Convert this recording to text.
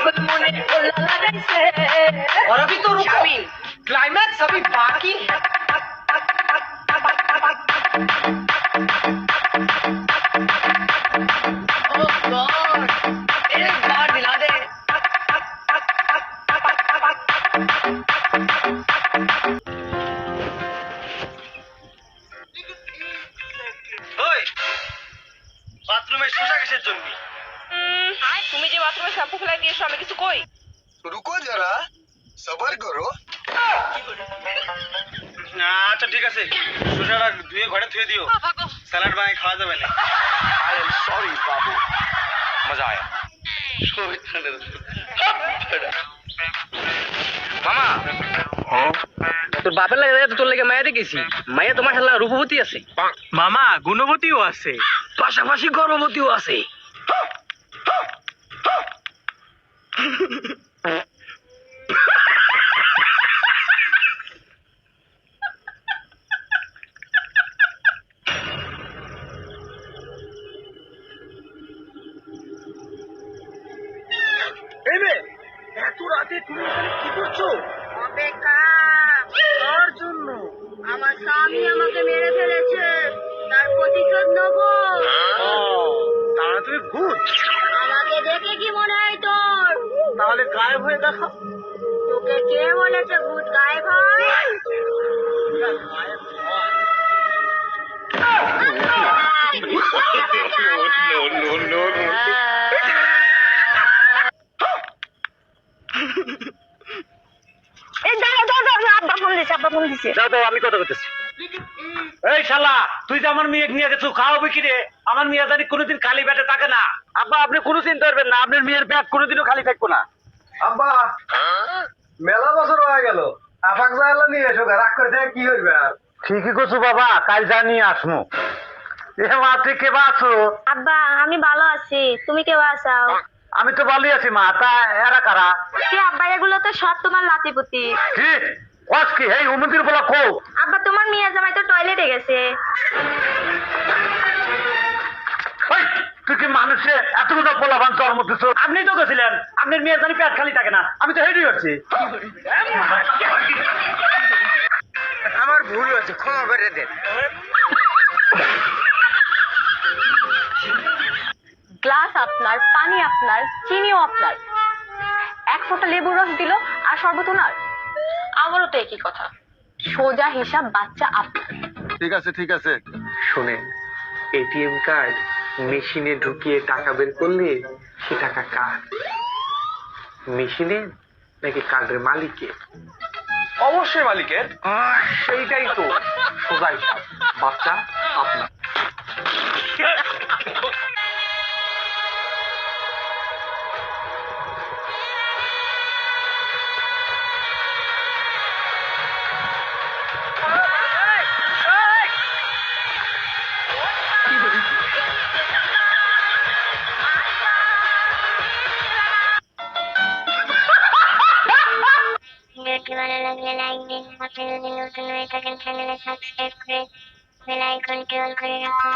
पागल मने कोल्ला लगाइছে और अभी तो रुको क्लाइमैक्स अभी बाकी है ओह गॉड एक बार दिला दे ওই বাথরুমে শোষা কিসের জন্য? তুমি যে বাথরুমে শ্যাম্পু ফেলাই দিয়েছো আমি কিছু কই? रुको जरा सबर करो। আচ্ছা ঠিক আছে, শোষাটা ধুয়ে ঘরে থুয়ে দিও, স্যালাড বানিয়ে খাওয়া যাবে না। आई एम सॉरी बाबू, मजा आया। মামা তোর বাপের লাগে তোর লাগে মায়া দেখেছি, মায়া তোমার শালা রূপবতী আছে, মামা গুণবতীও আছে, পাশাপাশি গর্ভবতীও আছে। এই রে এত রাতে তুমি এখানে কি করছো? অপেক্ষা তোর জন্য আমার স্বামী আমাকে মেরে ফেলেছে, তার প্রতিশোধ নেবো। তাহলে তুমি ভূত? আমাকে দেখে কি মনে হয় তোর? তাহলে গায়েব হয়ে দেখো। তোকে কে বলেছে ভূত গায়েব হয়? আমি কথা করতেছি। এই শালা তুই যে আমার মেয়ে নিয়ে গেছো, খাওয়াবি কি রে? আমার মেয়ে জানি কোনোদিন খালি পেটে থাকে না। আব্বা আপনি কোনো চিন্তা করবেন না, আপনার মেয়ের পেট কোনোদিনও খালি থাকবো না। আব্বা মেলা বছর হয়ে গেল, আপাক জায়গা নিয়ে এসো, রাগ করে থেকে কি করবে আর? ঠিকই করছো বাবা, কাল জানিয়ে আসমু। এ মা তুই কে আছো? আব্বা আমি ভালো আছি, তুমি কেউ আসাও? আমি তো ভালোই আছি মা, তা এরা কারা? কি আব্বা এগুলো তো সব তোমার লাতিপুতি। কি ওয়াজ কি এই উন্নতির বলা কো? আব্বা তোমার মেয়ে জামাই তো টয়লেটে গেছে। ওই তুই কি মানুষে এতগুলো পোলাপান জন্ম দিচ্ছ? আপনি তো গেছিলেন আপনার মেয়ে জানি পেট খালি থাকে না, আমি তো হেঁটেই করছি। আমার ভুল হয়েছে, ক্ষমা করে দেন। গ্লাস আপনার, পানি আপনার, চিনিও আপনার, এক ফোঁটা লেবুর রস দিল আর শরবত ওনার। আমারও তো একই কথা, সোজা হিসাব বাচ্চা আপনার। ঠিক আছে শোনেন, এটিএম কার্ড মেশিনে ঢুকিয়ে টাকা বের করলে সে টাকা কার? মেশিনে নাকি কার্ডের মালিকের? অবশ্যই মালিকের। সেইটাই তো সোজা হিসাব বাচ্চা আপনার। ভিডিওটি ভালো লাগলে লাইক দিন, আপনি যদি নতুন হয়ে থাকেন চ্যানেলে সাবস্ক্রাইব করে বেল আইকনটি অন করে রাখুন।